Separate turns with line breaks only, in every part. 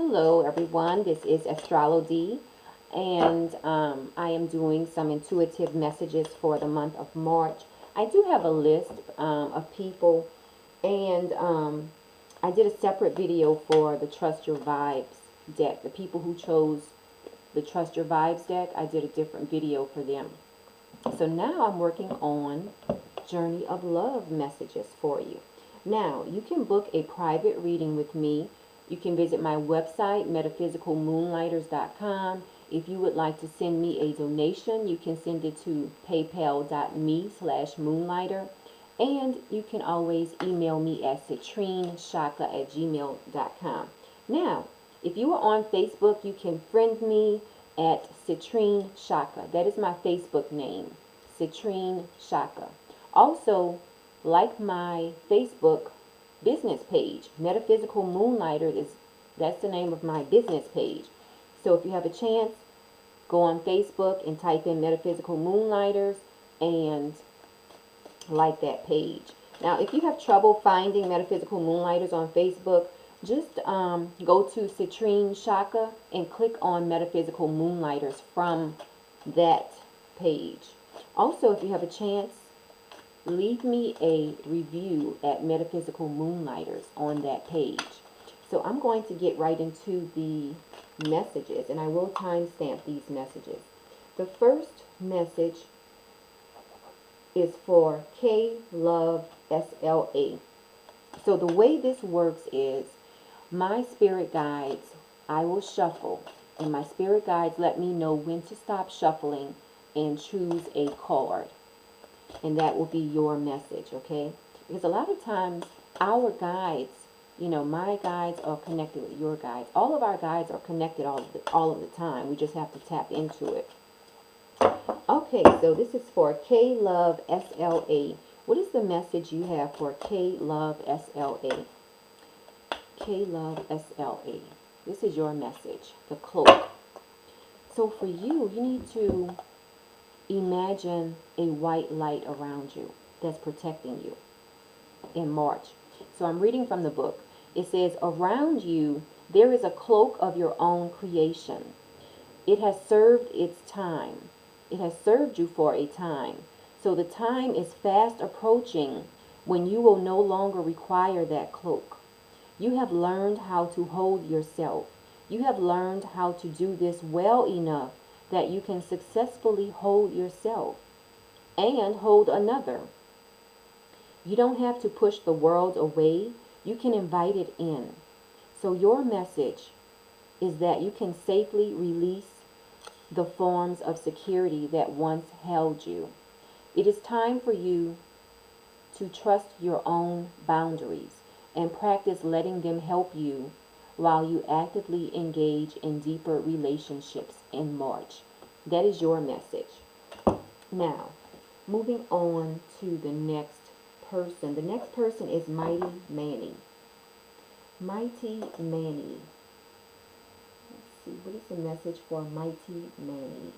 Hello everyone, this is Astrology, and I am doing some intuitive messages for the month of March. I do have a list of people, and I did a separate video for the Trust Your Vibes deck. The people who chose the Trust Your Vibes deck, I did a different video for them. So now I'm working on Journey of Love messages for you. Now, you can book a private reading with me. You can visit my website, metaphysicalmoonlighters.com. If you would like to send me a donation, you can send it to paypal.me/moonlighter. And you can always email me at citrinechaka@gmail.com. Now, if you are on Facebook, you can friend me at citrinechaka. That is my Facebook name, citrinechaka. Also, like my Facebook business page, Metaphysical Moonlighter, that's the name of my business page. So if you have a chance, go on Facebook and type in Metaphysical Moonlighters and like that page. Now, if you have trouble finding Metaphysical Moonlighters on Facebook, just go to citrinechaka and click on Metaphysical Moonlighters from that page. Also, if you have a chance, leave me a review at Metaphysical Moonlighters on that page. So I'm going to get right into the messages, and I will timestamp these messages. The first message is for K Love SLA. So the way this works is my spirit guides, I will shuffle, and my spirit guides let me know when to stop shuffling and choose a card. And that will be your message, okay? Because a lot of times our guides, my guides are connected with your guides. All of our guides are connected all of the time. We just have to tap into it. Okay, so this is for K Love SLA. What is the message you have for K Love SLA? K Love SLA. This is your message, the cloak. So for you, you need to imagine a white light around you that's protecting you in March. So I'm reading from the book. It says, around you, there is a cloak of your own creation. It has served its time. It has served you for a time. So the time is fast approaching when you will no longer require that cloak. You have learned how to hold yourself. You have learned how to do this well enough that you can successfully hold yourself and hold another. You don't have to push the world away. You can invite it in. So your message is that you can safely release the forms of security that once held you. It is time for you to trust your own boundaries and practice letting them help you while you actively engage in deeper relationships in March. That is your message. Now, moving on to the next person. The next person is Mighty Manny. Mighty Manny. Let's see, what is the message for Mighty Manny?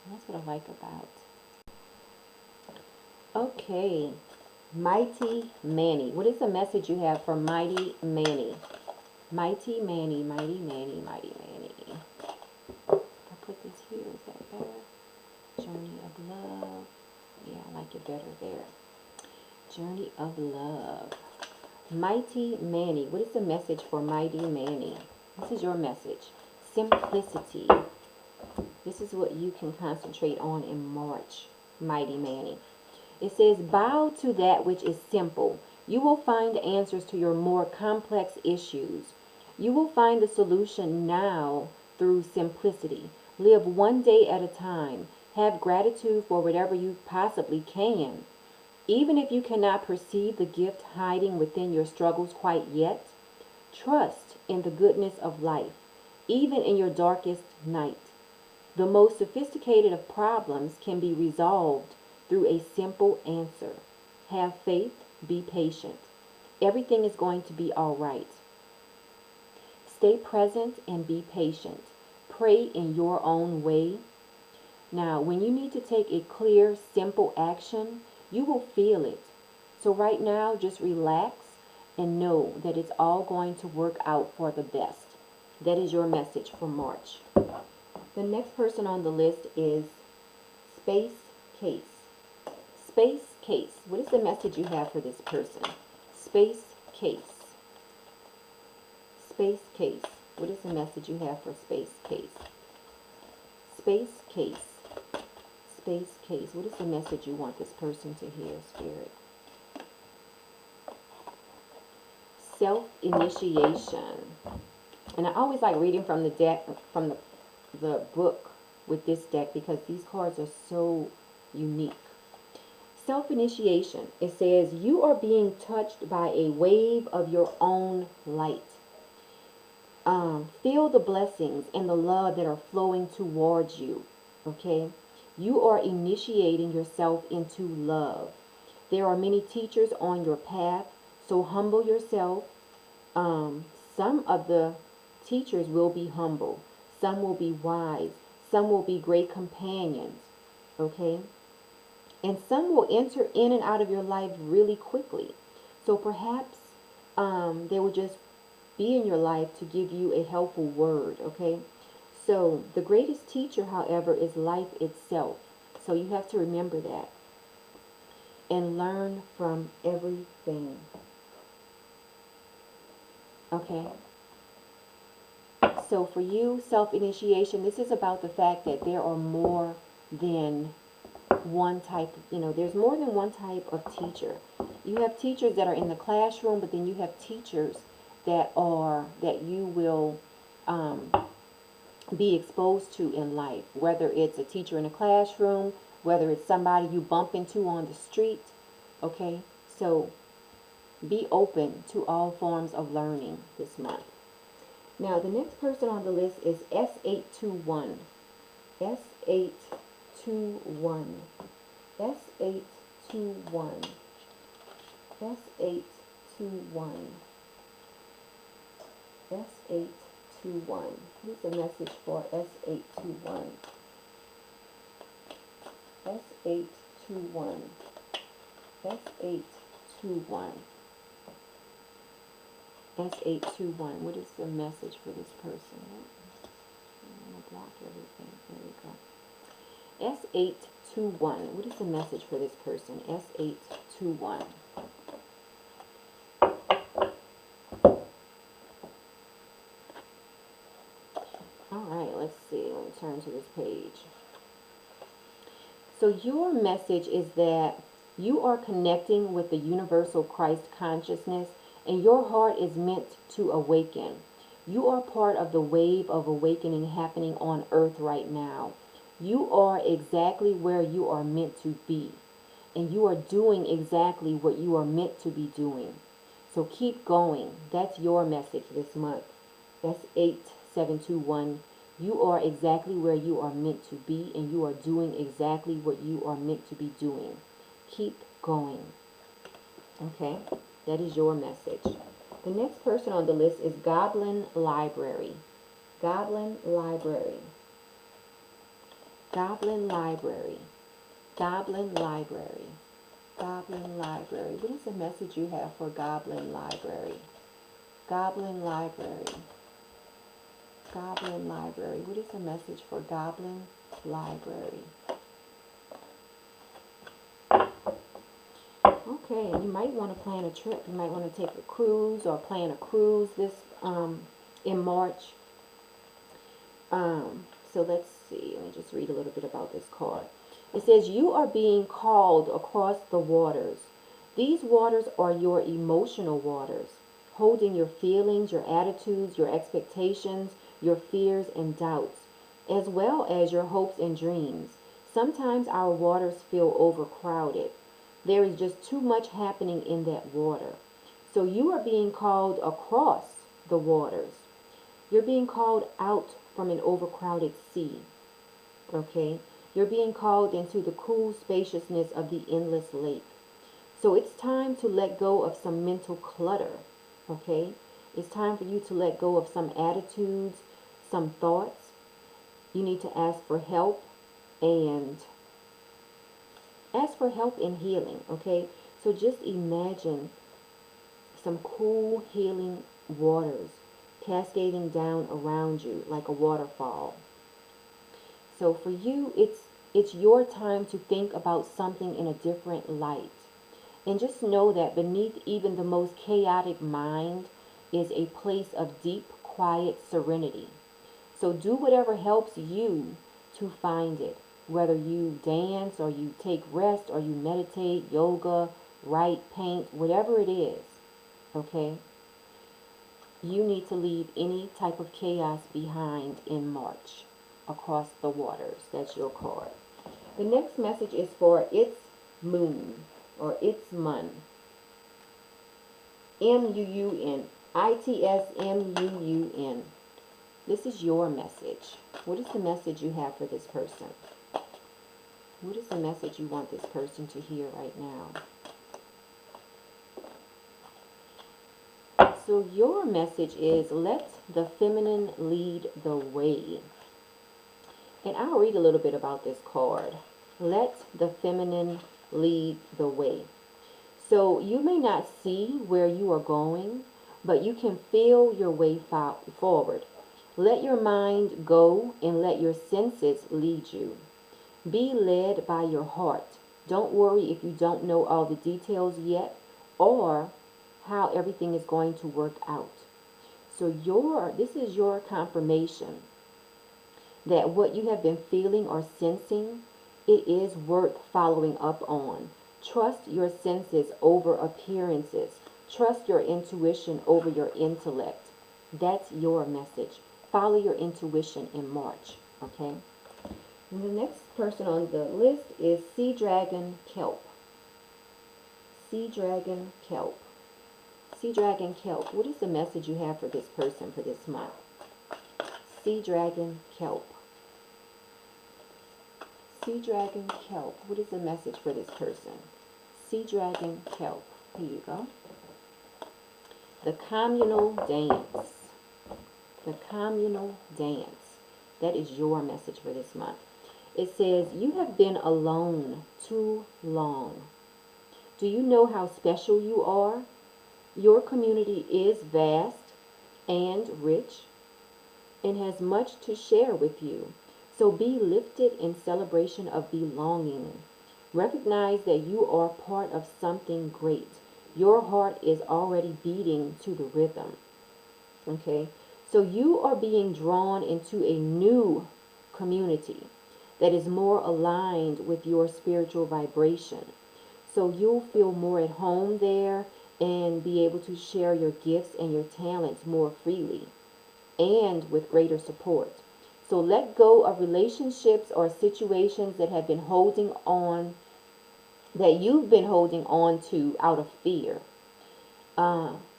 That's what I like about. Okay, Mighty Manny. What is the message you have for Mighty Manny? Mighty Manny, Mighty Manny, Mighty Manny. If I put this here, is that better? Journey of Love. Yeah, I like it better there. Journey of Love. Mighty Manny. What is the message for Mighty Manny? This is your message. Simplicity. This is what you can concentrate on in March, Mighty Manny. It says, bow to that which is simple. You will find answers to your more complex issues. You will find the solution now through simplicity. Live one day at a time. Have gratitude for whatever you possibly can. Even if you cannot perceive the gift hiding within your struggles quite yet, trust in the goodness of life, even in your darkest night. The most sophisticated of problems can be resolved through a simple answer. Have faith, be patient. Everything is going to be all right. Stay present and be patient. Pray in your own way. Now, when you need to take a clear, simple action, you will feel it. So right now, just relax and know that it's all going to work out for the best. That is your message for March. The next person on the list is Space Case. Space Case. What is the message you have for this person? Space Case. Space Case. What is the message you have for Space Case? Space Case. Space Case. What is the message you want this person to hear, Spirit? Self-initiation. And I always like reading from the deck, from the book with this deck, because these cards are so unique. Self-initiation. It says, you are being touched by a wave of your own light. Feel the blessings and the love that are flowing towards you. Okay? You are initiating yourself into love. There are many teachers on your path, so humble yourself. Some of the teachers will be humble. Some will be wise. Some will be great companions. Okay? And some will enter in and out of your life really quickly. So perhaps they will just be in your life to give you a helpful word. Okay? So the greatest teacher, however, is life itself. So you have to remember that. And learn from everything. Okay? So for you, self-initiation, this is about the fact that there are more than one type, there's more than one type of teacher. You have teachers that are in the classroom, but then you have teachers that you will be exposed to in life, whether it's a teacher in a classroom, whether it's somebody you bump into on the street. Okay, so be open to all forms of learning this month. Now, the next person on the list is S821. S821. S821. S821. S821. Here's a message for S821. S821. S821. S821. What is the message for this person? I'm going to block everything. There we go. S821. What is the message for this person? S821. Alright, let's see. Let me turn to this page. So your message is that you are connecting with the universal Christ consciousness, and your heart is meant to awaken. You are part of the wave of awakening happening on earth right now. You are exactly where you are meant to be. And you are doing exactly what you are meant to be doing. So keep going. That's your message this month. That's 8721. You are exactly where you are meant to be, and you are doing exactly what you are meant to be doing. Keep going. Okay? That is your message. The next person on the list is Goblin Library. Goblin Library. Goblin Library. Goblin Library. Goblin Library. What is the message you have for Goblin Library? Goblin Library. Goblin Library. What is the message for Goblin Library? Okay, and you might want to plan a trip. You might want to take a cruise or plan a cruise this in March. So let's see. Let me just read a little bit about this card. It says, you are being called across the waters. These waters are your emotional waters, holding your feelings, your attitudes, your expectations, your fears and doubts, as well as your hopes and dreams. Sometimes our waters feel overcrowded. There is just too much happening in that water. So you are being called across the waters. You're being called out from an overcrowded sea. Okay? You're being called into the cool spaciousness of the endless lake. So it's time to let go of some mental clutter. Okay? It's time for you to let go of some attitudes, some thoughts. You need to ask for help and ask for help in healing. Okay? So just imagine some cool healing waters cascading down around you like a waterfall. So for you, it's your time to think about something in a different light. And just know that beneath even the most chaotic mind is a place of deep, quiet serenity. So do whatever helps you to find it. Whether you dance or you take rest or you meditate, yoga, write, paint, whatever it is, okay? You need to leave any type of chaos behind in March across the waters. That's your card. The next message is for its moon or its mun. M-U-U-N. I-T-S-M-U-U-N. This is your message. What is the message you have for this person? What is the message you want this person to hear right now? So your message is, let the feminine lead the way. And I'll read a little bit about this card. Let the feminine lead the way. So you may not see where you are going, but you can feel your way forward. Let your mind go and let your senses lead you. Be led by your heart. Don't worry if you don't know all the details yet or how everything is going to work out. So this is your confirmation that what you have been feeling or sensing, it is worth following up on. Trust your senses over appearances. Trust your intuition over your intellect. That's your message. Follow your intuition in March, okay? And the next person on the list is Sea Dragon Kelp. Sea Dragon Kelp. Sea Dragon Kelp. What is the message you have for this person for this month? Sea Dragon Kelp. Sea Dragon Kelp. What is the message for this person? Sea Dragon Kelp. Here you go. The communal dance. The communal dance. That is your message for this month. It says, you have been alone too long. Do you know how special you are? Your community is vast and rich and has much to share with you. So be lifted in celebration of belonging. Recognize that you are part of something great. Your heart is already beating to the rhythm. Okay? So you are being drawn into a new community that is more aligned with your spiritual vibration. So you'll feel more at home there and be able to share your gifts and your talents more freely and with greater support. So let go of relationships or situations that have been holding on, that you've been holding on to out of fear.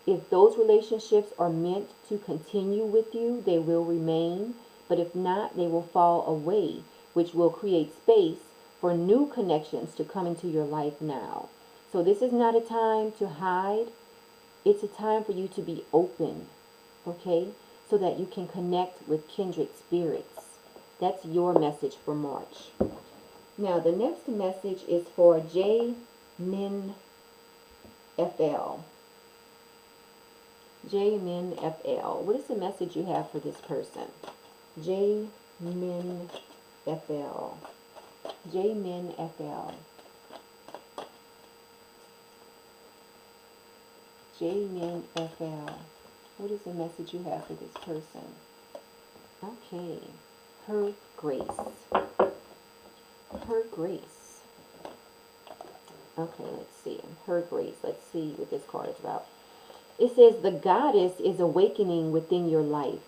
If those relationships are meant to continue with you, they will remain. But if not, they will fall away, which will create space for new connections to come into your life now. So this is not a time to hide. It's a time for you to be open, okay? So that you can connect with kindred spirits. That's your message for March. Now, the next message is for J Min FL. J Min FL. What is the message you have for this person? J Min FL. J Min FL. J Min FL. What is the message you have for this person? Okay. Her grace. Her grace. Okay, let's see. Her grace. Let's see what this card is about. It says, the goddess is awakening within your life.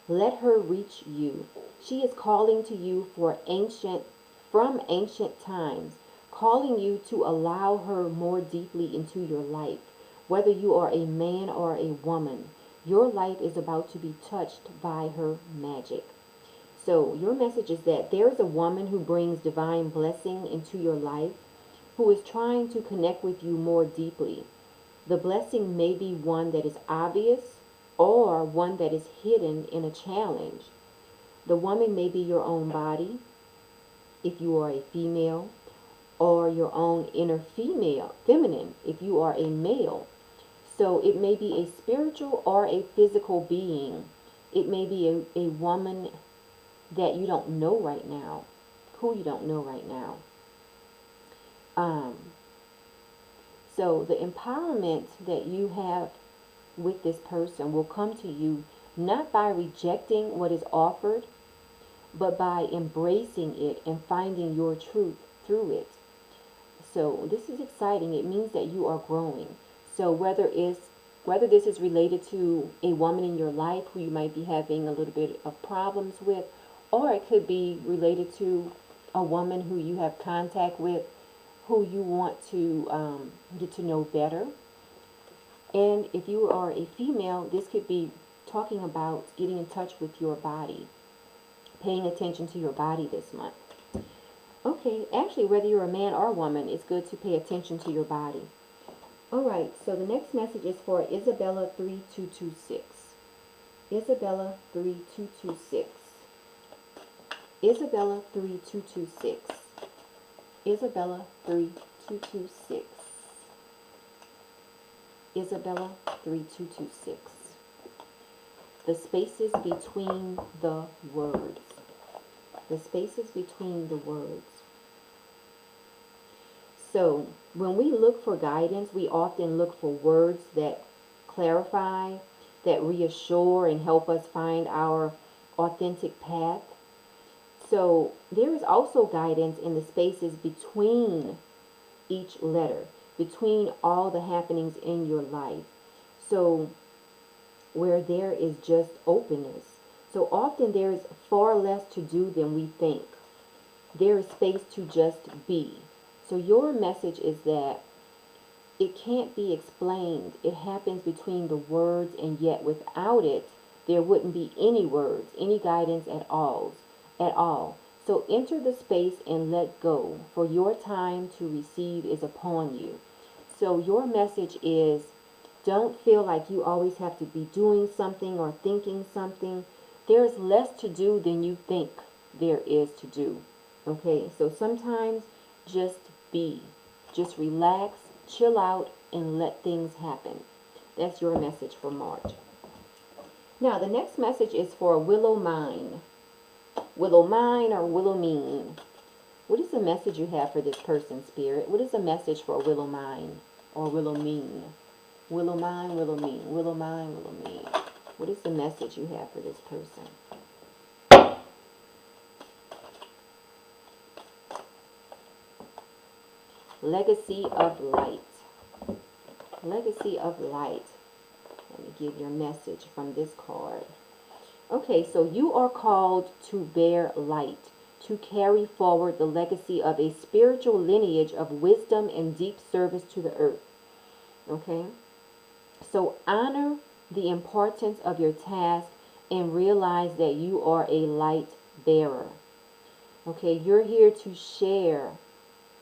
Let her reach you. She is calling to you from ancient times, calling you to allow her more deeply into your life. Whether you are a man or a woman, your life is about to be touched by her magic. So your message is that there is a woman who brings divine blessing into your life, who is trying to connect with you more deeply. The blessing may be one that is obvious or one that is hidden in a challenge. The woman may be your own body, if you are a female, or your own inner feminine, if you are a male. So it may be a spiritual or a physical being. It may be a woman that you don't know right now, who you don't know right now. So the empowerment that you have with this person will come to you not by rejecting what is offered, but by embracing it and finding your truth through it. So this is exciting. It means that you are growing. So whether this is related to a woman in your life who you might be having a little bit of problems with, or it could be related to a woman who you have contact with, who you want to get to know better. And if you are a female, this could be talking about getting in touch with your body, paying attention to your body this month. Okay, actually, whether you're a man or a woman, it's good to pay attention to your body. All right, so the next message is for Isabella 3226. Isabella 3226. Isabella 3226. Isabella 3226. Isabella 3226. The spaces between the words. The spaces between the words. So when we look for guidance, we often look for words that clarify, that reassure and help us find our authentic path. So there is also guidance in the spaces between each letter, between all the happenings in your life. So where there is just openness. So often there is far less to do than we think. There is space to just be. So your message is that it can't be explained. It happens between the words, and yet without it, there wouldn't be any words, any guidance at all. So enter the space and let go, for your time to receive is upon you. So your message is, don't feel like you always have to be doing something or thinking something. There's less to do than you think there is to do. Okay, so sometimes just be. Just relax, chill out, and let things happen. That's your message for March. Now, the next message is for Willow Mine. Willow Mine or Willow Mean. What is the message you have for this person, Spirit? What is the message for Willow Mine or Willow Mean? Willow Mine, Willow Mean. Willow Mine, Willow Mean. What is the message you have for this person? Legacy of light. Legacy of light. Let me give your message from this card. Okay, so you are called to bear light, to carry forward the legacy of a spiritual lineage of wisdom and deep service to the earth. Okay? So honor the importance of your task and realize that you are a light bearer. Okay, you're here to share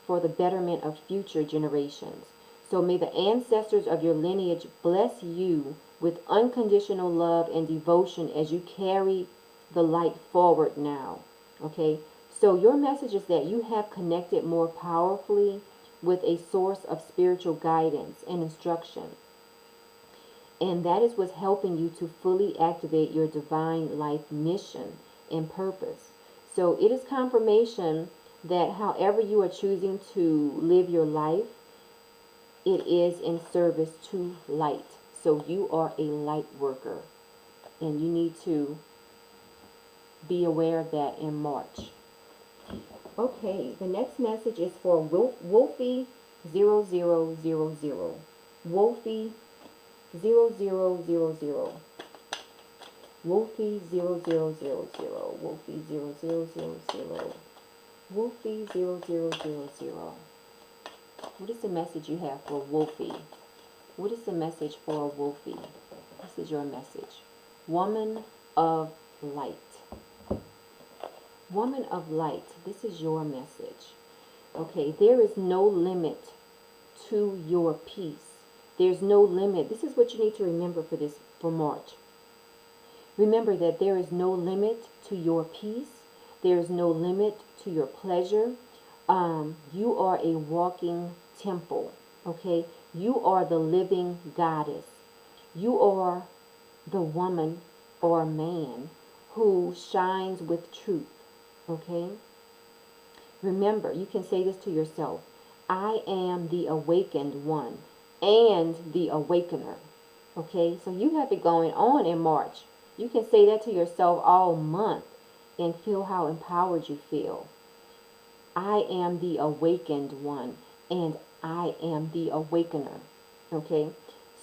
for the betterment of future generations. So may the ancestors of your lineage bless you with unconditional love and devotion as you carry the light forward now. Okay, so your message is that you have connected more powerfully with a source of spiritual guidance and instruction. And that is what's helping you to fully activate your divine life mission and purpose. So it is confirmation that however you are choosing to live your life, it is in service to light. So you are a light worker, and you need to be aware of that in March. Okay, the next message is for Wolfie 0000. Wolfie 0000. Wolfie 0000. Wolfie 0000. Wolfie 0000. What is the message you have for Wolfie? What is the message for Wolfie? This is your message. Woman of light. Woman of light. This is your message. Okay, there is no limit to your peace. There's no limit. This is what you need to remember for March. Remember that there is no limit to your peace. There is no limit to your pleasure. You are a walking temple. Okay, You are the living goddess. You are the woman or man who shines with truth. Okay? Remember, you can say this to yourself. I am the awakened one and the awakener. Okay? So you have it going on in March. You can say that to yourself all month and feel how empowered you feel. I am the awakened one and I am the awakener. Okay?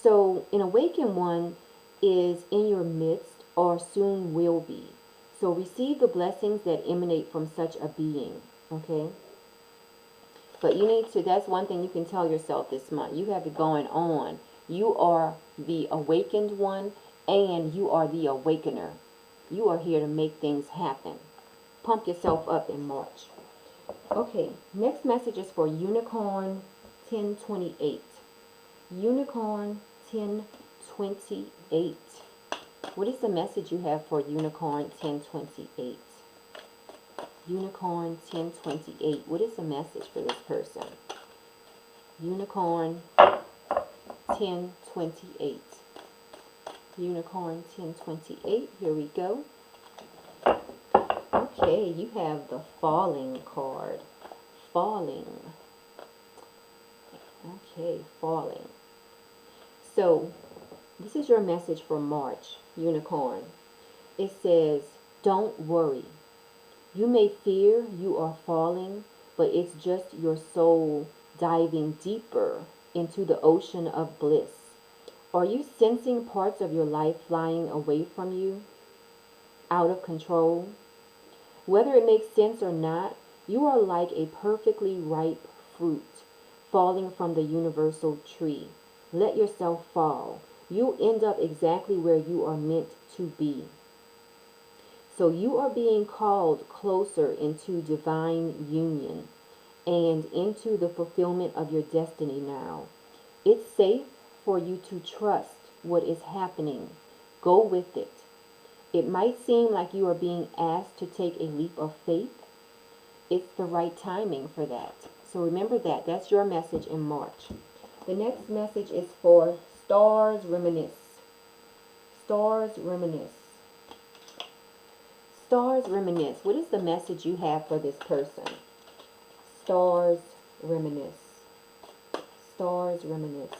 So an awakened one is in your midst or soon will be. So receive the blessings that emanate from such a being. Okay? But you need to, that's one thing you can tell yourself this month. You have it going on. You are the awakened one and you are the awakener. You are here to make things happen. Pump yourself up in March. Okay, next message is for Unicorn 1028. Unicorn 1028. What is the message you have for Unicorn 1028? Unicorn 1028. What is the message for this person? Unicorn 1028. Unicorn 1028. Here we go. Okay, you have the Falling card. Falling. Okay, Falling. So, this is your message for March, Unicorn. It says, don't worry. You may fear you are falling, but it's just your soul diving deeper into the ocean of bliss. Are you sensing parts of your life flying away from you, out of control? Whether it makes sense or not, you are like a perfectly ripe fruit falling from the universal tree. Let yourself fall. You'll end up exactly where you are meant to be. So you are being called closer into divine union and into the fulfillment of your destiny now. It's safe for you to trust what is happening. Go with it. It might seem like you are being asked to take a leap of faith. It's the right timing for that. So remember that. That's your message in March. The next message is for Stars Reminisce. Stars Reminisce. Stars Reminisce. What is the message you have for this person? Stars Reminisce. Stars Reminisce.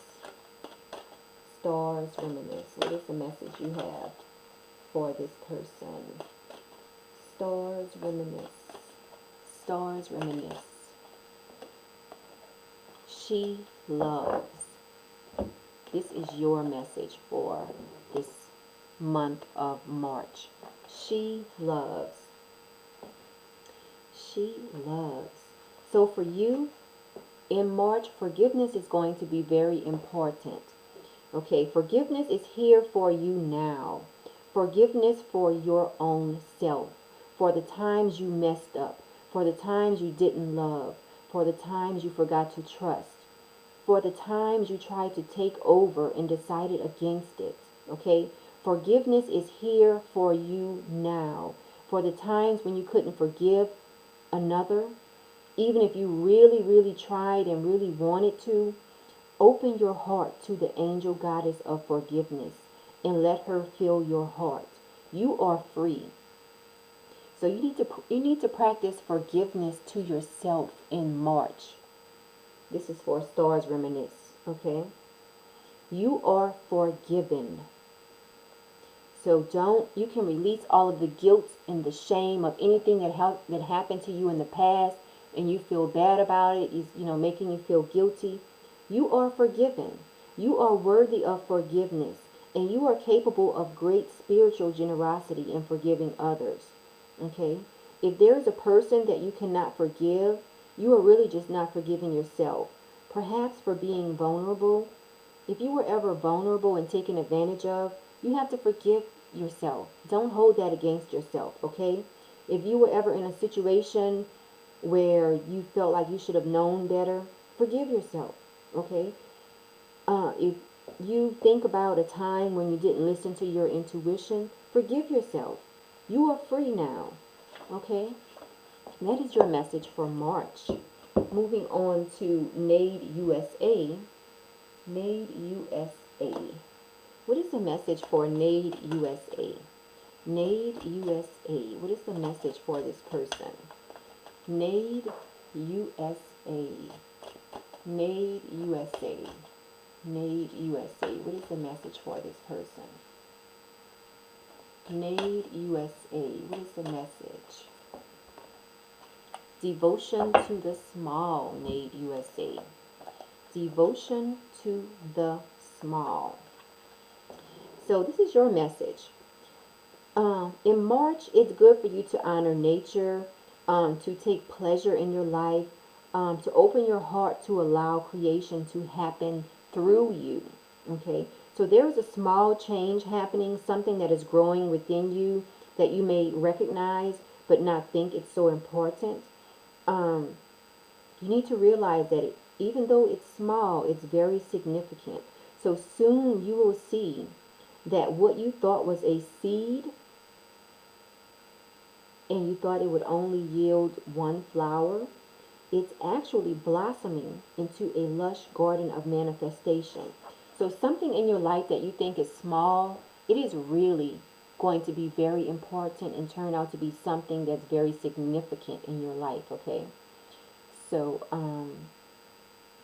Stars Reminisce. What is the message you have for this person? Stars Reminisce. Stars Reminisce. She loves. This is your message for this month of March. She loves. She loves. So for you, in March, forgiveness is going to be very important. Okay, forgiveness is here for you now. Forgiveness for your own self. For the times you messed up. For the times you didn't love. For the times you forgot to trust. For the times you tried to take over and decided against it. Okay? Forgiveness is here for you now. For the times when you couldn't forgive another, even if you really, really tried and really wanted to, open your heart to the angel goddess of forgiveness and let her fill your heart. You are free. So you need to practice forgiveness to yourself in March. This is for Stars Reminisce. Okay? You are forgiven. So you can release all of the guilt and the shame of anything that happened to you in the past and you feel bad about it, is making you feel guilty. You are forgiven. You are worthy of forgiveness and you are capable of great spiritual generosity in forgiving others. Okay? If there is a person that you cannot forgive, you are really just not forgiving yourself. Perhaps for being vulnerable. If you were ever vulnerable and taken advantage of, you have to forgive yourself. Don't hold that against yourself, okay? If you were ever in a situation where you felt like you should have known better, forgive yourself, okay? If you think about a time when you didn't listen to your intuition, forgive yourself. You are free now, okay? That is your message for March. Moving on to Nade USA. Nade USA. What is the message for Nade USA? Nade USA. What is the message for this person? Nade USA. Nade USA. Nade USA. What is the message for this person? Nade USA. What is the message? Devotion to the small, Nade USA. Devotion to the small. So this is your message. In March, it's good for you to honor nature, to take pleasure in your life, to open your heart to allow creation to happen through you. Okay, so there is a small change happening, something that is growing within you that you may recognize but not think it's so important. You need to realize that even though it's small, it's very significant. So soon you will see that what you thought was a seed and you thought it would only yield one flower, it's actually blossoming into a lush garden of manifestation. So something in your life that you think is small, it is really going to be very important and turn out to be something that's very significant in your life, okay? So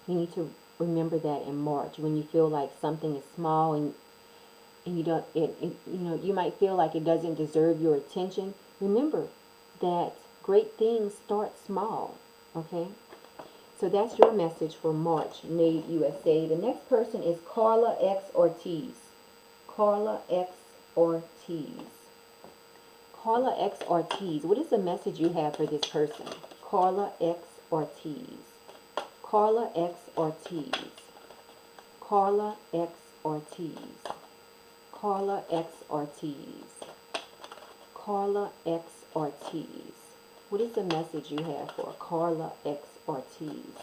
you need to remember that in March when you feel like something is small and you don't, you might feel like it doesn't deserve your attention. Remember that great things start small, okay? So that's your message for March, Nade USA. The next person is Carla X Ortiz. Carla X Ortiz. Carla X Ortiz. What is the message you have for this person? Carla X Ortiz. Carla X Ortiz. Carla X Ortiz. Carla X Ortiz. Carla X Ortiz. What is the message you have for Carla X Ortiz?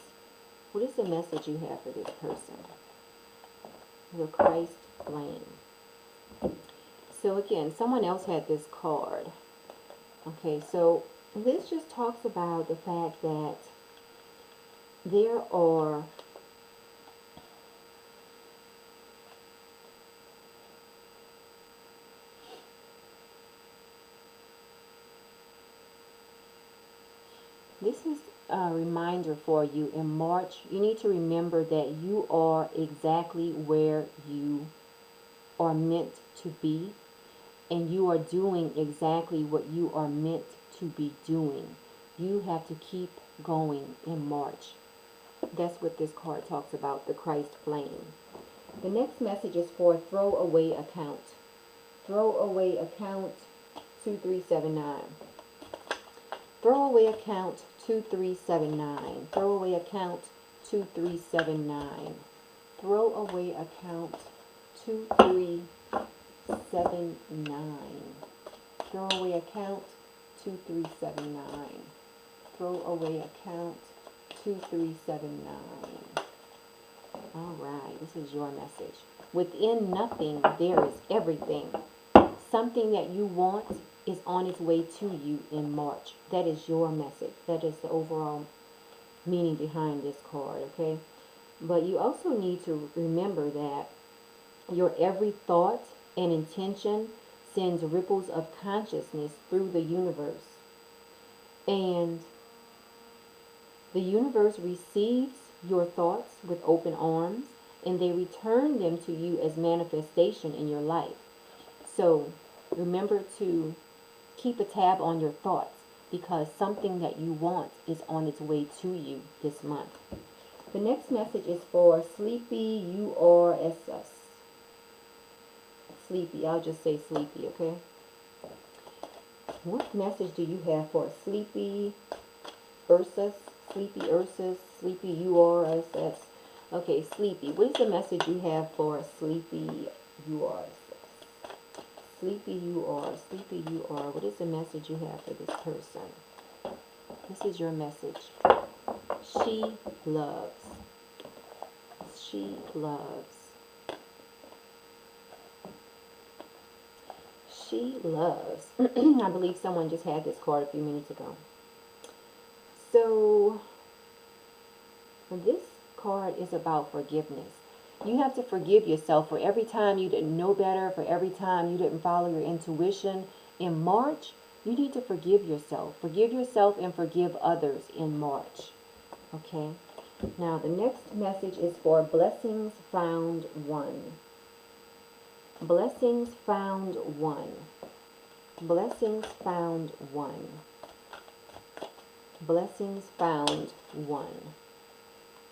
What is the message you have for this person? The Christ flame. So again, someone else had this card. Okay, so this just talks about the fact that there are this is a reminder for you in March. You need to remember that you are exactly where you are meant to be, and you are doing exactly what you are meant to be doing. You have to keep going in March. That's what this card talks about, the Christ flame. The next message is for throwaway account. Throwaway account 2379. Throwaway account 2379. Throwaway account 2379. Throwaway account 2379. Throwaway account 2379. Throwaway account 2379. All right, this is your message. Within nothing, there is everything. Something that you want is on its way to you in March. That is your message. That is the overall meaning behind this card, okay? But you also need to remember that your every thought and intention sends ripples of consciousness through the universe. And the universe receives your thoughts with open arms, and they return them to you as manifestation in your life. So remember to keep a tab on your thoughts, because something that you want is on its way to you this month. The next message is for Sleepy URSS. Sleepy, I'll just say Sleepy, okay? What message do you have for Sleepy Ursus? Sleepy Ursus, Sleepy URSS. Okay, Sleepy. What is the message you have for Sleepy URSS? Sleepy UR, Sleepy UR. What is the message you have for this person? This is your message. She loves. She loves. She loves. I believe someone just had this card a few minutes ago. So, this card is about forgiveness. You have to forgive yourself for every time you didn't know better, for every time you didn't follow your intuition. In March, you need to forgive yourself. Forgive yourself and forgive others in March. Okay? Now, the next message is for Blessings Found One. Blessings Found One. Blessings Found One. Blessings Found One.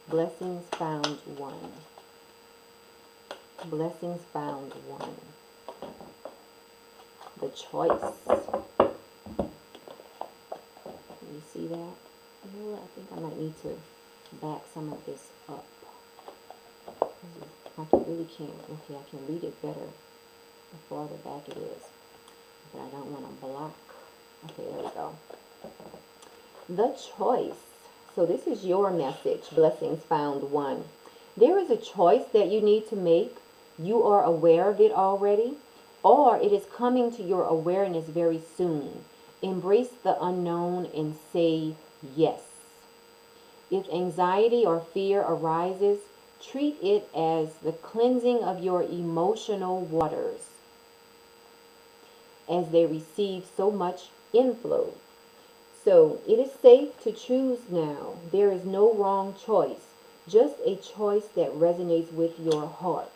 Blessings Found One. Blessings Found One. The choice. You see that? You know what? I think I might need to back some of this up. I really can't. Okay, I can read it better the farther back it is. But I don't want to block. Okay, there we go. The choice. So this is your message, Blessings Found One. There is a choice that you need to make. You are aware of it already, or it is coming to your awareness very soon. Embrace the unknown and say yes. If anxiety or fear arises, treat it as the cleansing of your emotional waters as they receive so much inflow. So it is safe to choose now. There is no wrong choice, just a choice that resonates with your heart.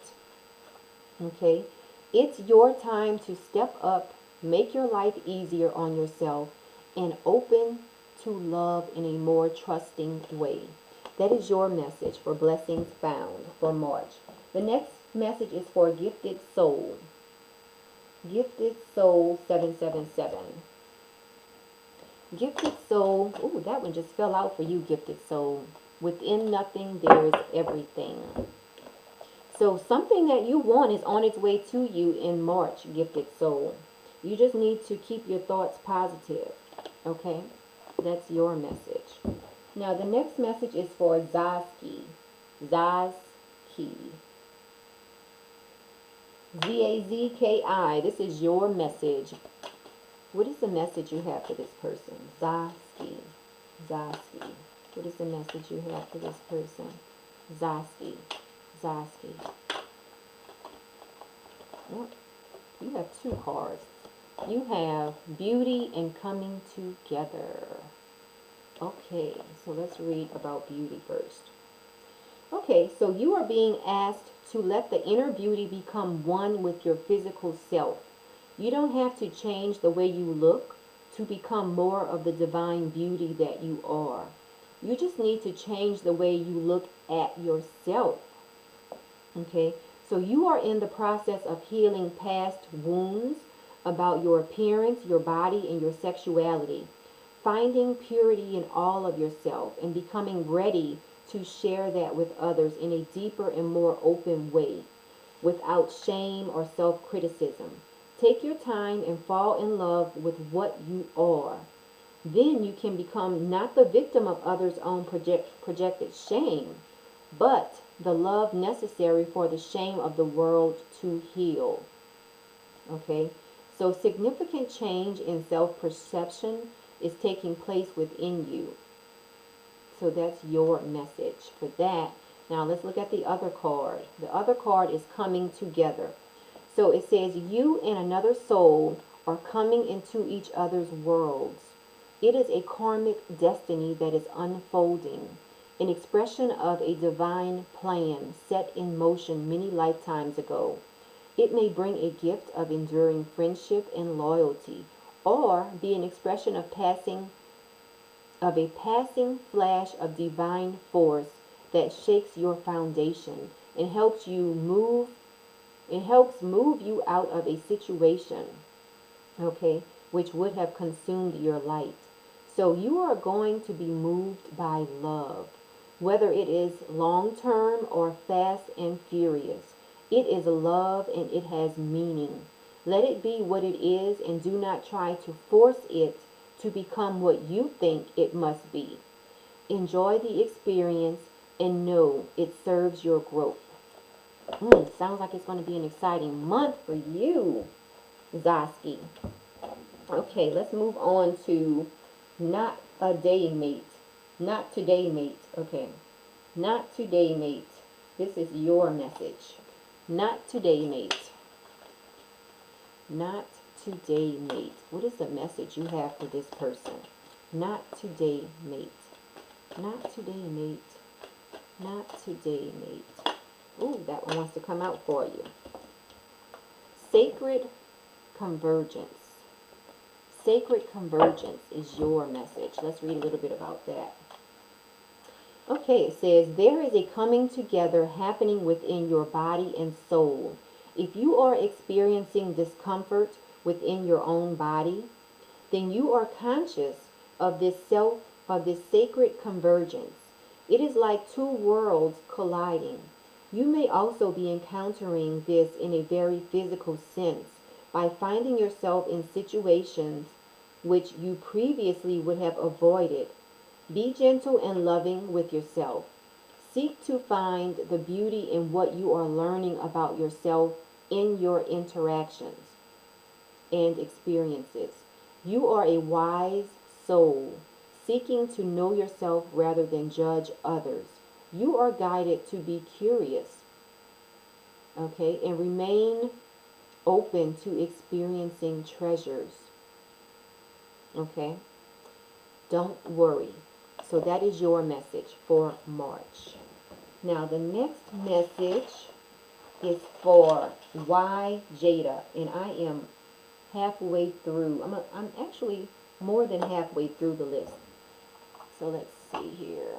Okay? It's your time to step up, make your life easier on yourself, and open to love in a more trusting way. That is your message for Blessings Found for March. The next message is for Gifted Soul. Gifted Soul 777. Gifted Soul. Ooh, that one just fell out for you, Gifted Soul. Within nothing, there is everything. So something that you want is on its way to you in March, Gifted Soul. You just need to keep your thoughts positive. Okay? That's your message. Now, the next message is for Zazki. Zazki. Z-A-Z-K-I. This is your message. What is the message you have for this person? Zazki. Zazki. What is the message you have for this person? Zazki. Zazki. Well, you have two cards. You have beauty and coming together. Okay, so let's read about beauty first. Okay, so you are being asked to let the inner beauty become one with your physical self. You don't have to change the way you look to become more of the divine beauty that you are. You just need to change the way you look at yourself. Okay, so you are in the process of healing past wounds about your appearance, your body, and your sexuality. Finding purity in all of yourself and becoming ready to share that with others in a deeper and more open way without shame or self-criticism. Take your time and fall in love with what you are. Then you can become not the victim of others' own projected shame, but the love necessary for the shame of the world to heal. Okay? So significant change in self-perception is taking place within you. So that's your message for that. Now let's look at the other card. The other card is coming together. So it says you and another soul are coming into each other's worlds. It is a karmic destiny that is unfolding, an expression of a divine plan set in motion many lifetimes ago. It may bring a gift of enduring friendship and loyalty, or be an expression of a passing flash of divine force that shakes your foundation and helps move you out of a situation, okay, which would have consumed your light. So you are going to be moved by love, whether it is long term or fast and furious. It is love and it has meaning. Let it be what it is and do not try to force it to become what you think it must be. Enjoy the experience and know it serves your growth. Sounds like it's going to be an exciting month for you, Zosky. Okay, let's move on to not a day mate. Not today mate. Okay. Not today mate. This is your message. Not today, mate. Not today, mate. What is the message you have for this person? Not today, mate. Not today, mate. Not today, mate. Ooh, that one wants to come out for you. Sacred convergence. Sacred convergence is your message. Let's read a little bit about that. Okay, it says, there is a coming together happening within your body and soul. If you are experiencing discomfort within your own body, then you are conscious of this sacred convergence. It is like two worlds colliding. You may also be encountering this in a very physical sense by finding yourself in situations which you previously would have avoided. Be gentle and loving with yourself. Seek to find the beauty in what you are learning about yourself in your interactions and experiences. You are a wise soul, seeking to know yourself rather than judge others. You are guided to be curious, okay, and remain open to experiencing treasures, okay? Don't worry. So that is your message for March. Now the next message is for Y Jada, and I am halfway through. I'm actually more than halfway through the list. So let's see here.